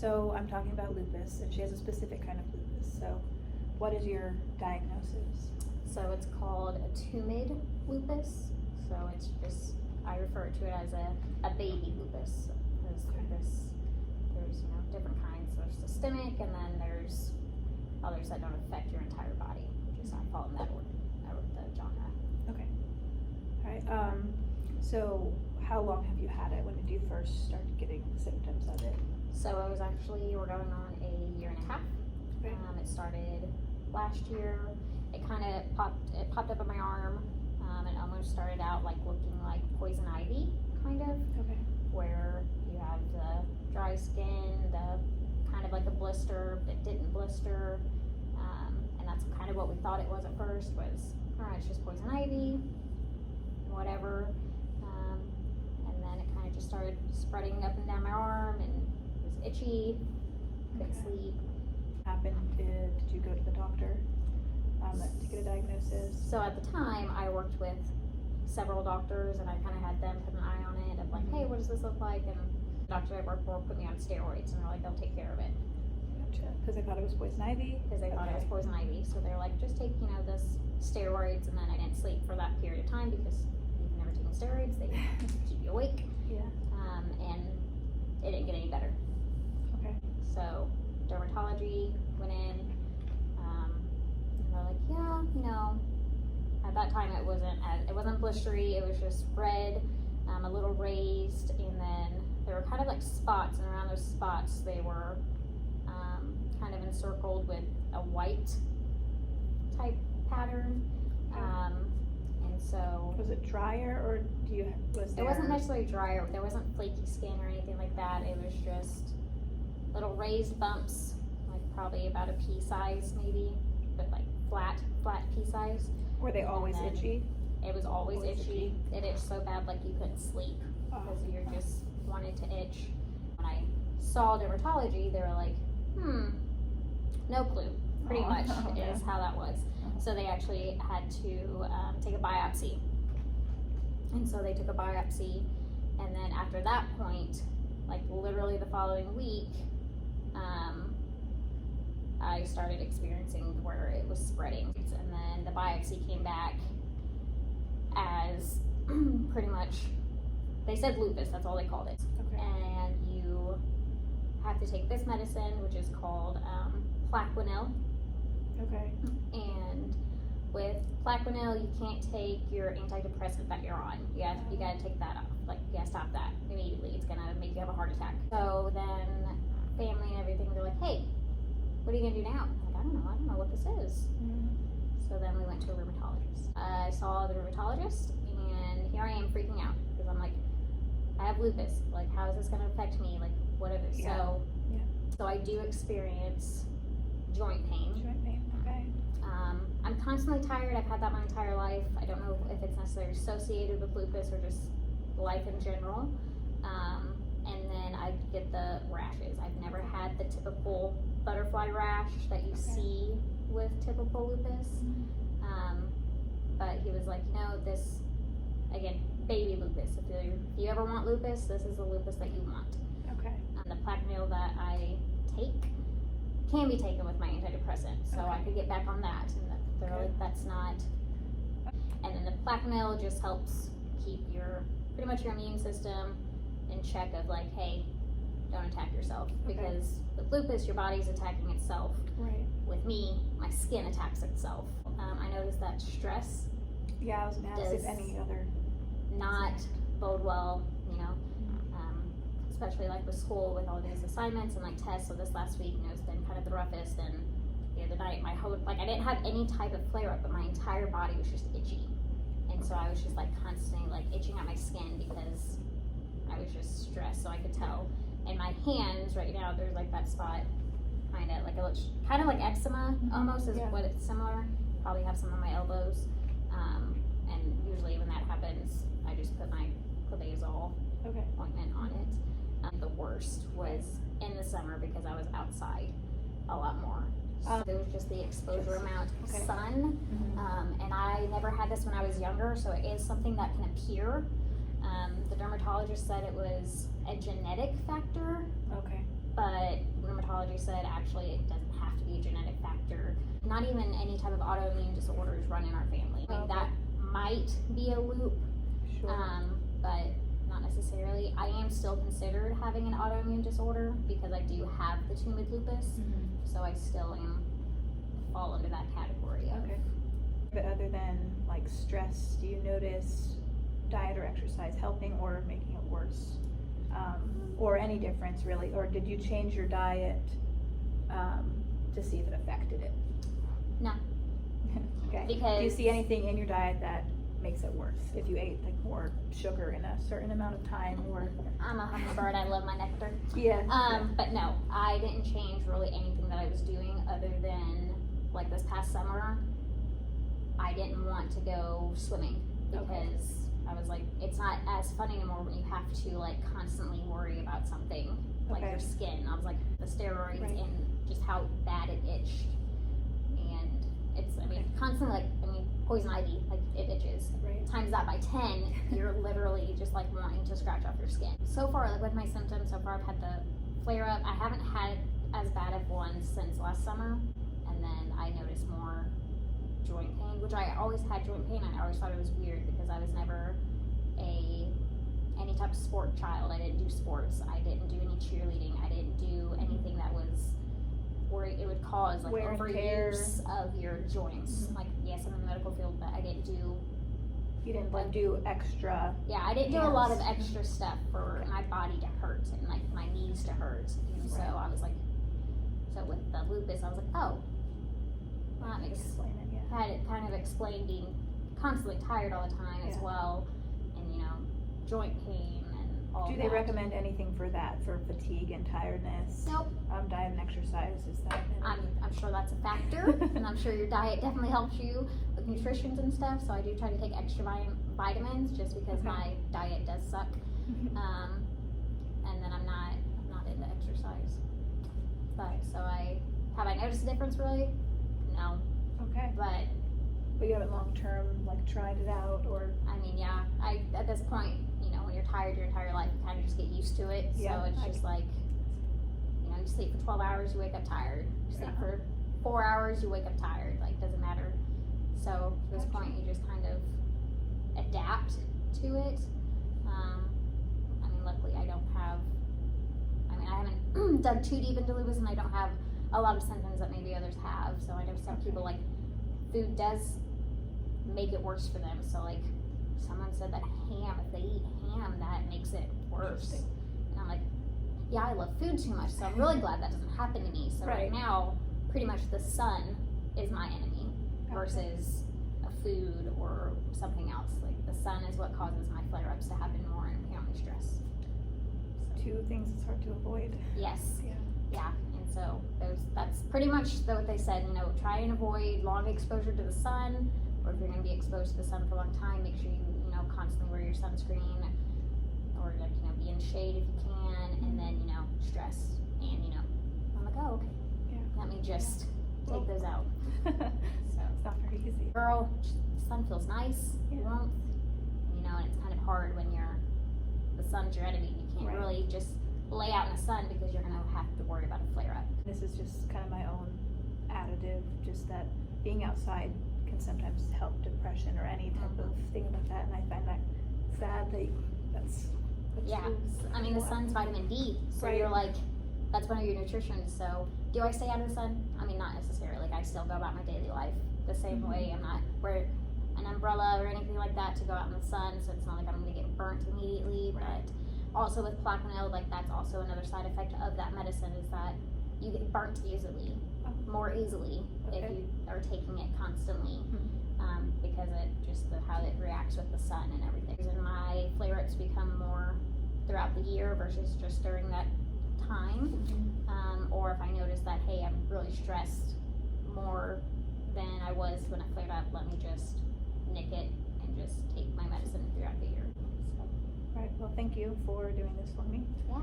So I'm talking about lupus, and she has a specific kind of lupus. So what is your diagnosis? So it's called a Tumid Lupus. So it's just, I refer to it as a baby lupus. Because lupus, there's different kinds. There's systemic, and then there's others that don't affect your entire body, which is not fall in that order, the genre. Okay. All right. So how long have you had it? When did you first start getting symptoms of it? So it was actually, we're going on a year and a half. Okay. It started last year. It kind of popped up on my arm. It almost started out like looking like poison ivy, kind of. Okay. Where you have the dry skin, the kind of like a blister that didn't blister. And that's kind of what we thought it was at first, was, all right, it's just poison ivy, whatever. And then it kind of just started spreading up and down my arm, and it was itchy, couldn't sleep. Happened? Did you go to the doctor to get a diagnosis? So at the time, I worked with several doctors, and I kind of had them put an eye on it of like, hey, what does this look like? And the doctor I worked for put me on steroids, and they're like, they'll take care of it. Gotcha. Because they thought it was poison ivy? Because they thought it was poison ivy. So they're like, just take, this steroids, and then I didn't sleep for that period of time because you've never taken steroids. They keep you awake. Yeah. And it didn't get any better. Okay. So dermatology went in, and they're like, yeah, at that time it wasn't blistery, it was just red, a little raised, and then there were kind of like spots, and around those spots they were kind of encircled with a white type pattern. And so was it drier, or it wasn't necessarily drier, there wasn't flaky skin or anything like that, it was just little raised bumps, like probably about a pea size maybe, but like flat pea size. Were they always itchy? It was always itchy. It itched so bad like you couldn't sleep because you're just wanted to itch. When I saw dermatology, they were like, no clue, pretty much is how that was. So they actually had to take a biopsy. And so they took a biopsy, and then after that point, like literally the following week, I started experiencing where it was spreading, and then the biopsy came back as pretty much, they said lupus, that's all they called it. Okay. And you have to take this medicine, which is called Plaquenil. Okay. And with Plaquenil, you can't take your antidepressant that you're on. You gotta take that off. Like, you gotta stop that immediately. It's gonna make you have a heart attack. So then family and everything, they're like, hey, what are you gonna do now? I'm like, I don't know what this is. So then we went to a rheumatologist. I saw the rheumatologist, and here I am freaking out because I'm like, I have lupus. Like, how is this gonna affect me? Like, what is it? So I do experience joint pain. Joint pain, okay. I'm constantly tired. I've had that my entire life. I don't know if it's necessarily associated with lupus or just life in general. And then I get the rashes. I've never had the typical butterfly rash that you see with typical lupus. But he was like, this, again, baby lupus. If you ever want lupus, this is the lupus that you want. Okay. The Plaquenil that I take can be taken with my antidepressant, so I could get back on that. And they're like, that's not. And then the Plaquenil just helps keep pretty much your immune system in check of like, hey, don't attack yourself. Because with lupus, your body's attacking itself. Right. With me, my skin attacks itself. I noticed that stress. Yeah, I was gonna ask if any other. Not bode well, especially like with school with all these assignments and like tests. So this last week, it's been kind of the roughest. And the other night, I didn't have any type of flare up, but my entire body was just itchy. And so I was just like constantly like itching at my skin because I was just stressed. So I could tell in my hands right now, there's like that spot, kind of like eczema almost is what it's similar. Probably have some on my elbows. And usually when that happens, I just put my clobazole ointment on it. The worst was in the summer because I was outside a lot more. So it was just the exposure amount of sun. And I never had this when I was younger, so it is something that can appear. The dermatologist said it was a genetic factor. Okay. But they said actually it doesn't have to be a genetic factor. Not even any type of autoimmune disorders run in our family. I mean, that might be a loop, Sure. but not necessarily. I am still considered having an autoimmune disorder because I do have the Tumid Lupus, so I still fall under that category of. Okay. But other than like stress, do you notice diet or exercise helping or making it worse? Or any difference really? Or did you change your diet to see if it affected it? No. Okay. Because do you see anything in your diet that makes it worse? If you ate like more sugar in a certain amount of time, or I'm a hummingbird, I love my nectar. yeah. But no, I didn't change really anything that I was doing other than like this past summer, I didn't want to go swimming because I was like, it's not as fun anymore when you have to like constantly worry about something like your skin. I was like, the steroids and just how bad it itched. And it's, I mean, constantly like, I mean, poison ivy, like it itches. Right. Times that by 10, you're literally just like wanting to scratch off your skin. So far, like with my symptoms, so far I've had the flare up. I haven't had as bad of one since last summer. And then I noticed more joint pain, which I always had joint pain. I always thought it was weird because I was never any type of sport child. I didn't do sports. I didn't do any cheerleading. I didn't do anything that was where it would cause like overuse of your joints. Like, yes, I'm in the medical field, but I didn't do. You didn't like do extra. Yeah, I didn't do a lot of extra stuff for my body to hurt and like my knees to hurt. And so I was like, so with the lupus, I was like, oh, well, that makes explain it. Yeah. Had it kind of explained being constantly tired all the time as well, and you know, joint pain and all. Do they recommend anything for that, for fatigue and tiredness? Nope. Diet and exercise, is that? I'm sure that's a factor, and I'm sure your diet definitely helps you with nutrition and stuff. So I do try to take extra vitamins just because my diet does suck, and then I'm not into exercise. But so have I noticed a difference really? No. Okay. But you haven't long term like tried it out, or? I mean, yeah. At this point, you know, when you're tired your entire life, you kind of just get used to it. Yeah, so it's just like, you know, you sleep for 12 hours, you wake up tired. You sleep for 4 hours, you wake up tired. Like, doesn't matter. So at this point, you just kind of adapt to it. I mean, luckily, I haven't dug too deep into lupus, and I don't have a lot of symptoms that maybe others have. So I know some people, like, food does make it worse for them. So like someone said that ham, if they eat ham, that makes it worse. And I'm like, yeah, I love food too much, so I'm really glad that doesn't happen to me. So right now, pretty much the sun is my enemy versus a food or something else. Like the sun is what causes my flare-ups to happen more, and apparently stress. So, 2 things it's hard to avoid. Yes. Yeah. So that's pretty much what they said, you know, try and avoid long exposure to the sun, or if you're going to be exposed to the sun for a long time, make sure you know, constantly wear your sunscreen, or like, you know, be in shade if you can, and then, you know, stress, and, you know, I'm like, oh, okay, let me just take those out. So it's not very easy. Girl, the sun feels nice, warmth, you know, and it's kind of hard when the sun's your enemy. You can't really just lay out in the sun because you're going to have to worry about a flare-up. This is just kind of my own additive, just that being outside can sometimes help depression or any type of thing like that, and I find that sad that that's I mean, the sun's vitamin D, so you're like, that's one of your nutritions. So do I stay out of the sun? I mean, not necessarily. Like, I still go about my daily life the same way. I'm not wear an umbrella or anything like that to go out in the sun, so it's not like I'm going to get burnt immediately. But also with Plaquenil, like, that's also another side effect of that medicine, is that you get burnt more easily if you are taking it constantly, because it just how it reacts with the sun and everything. And my flare-ups become more throughout the year versus just during that time, or if I notice that, hey, I'm really stressed more than I was when I flared up, let me just nick it and just take my medicine throughout the year. So. Right. Well, thank you for doing this for me. Yeah.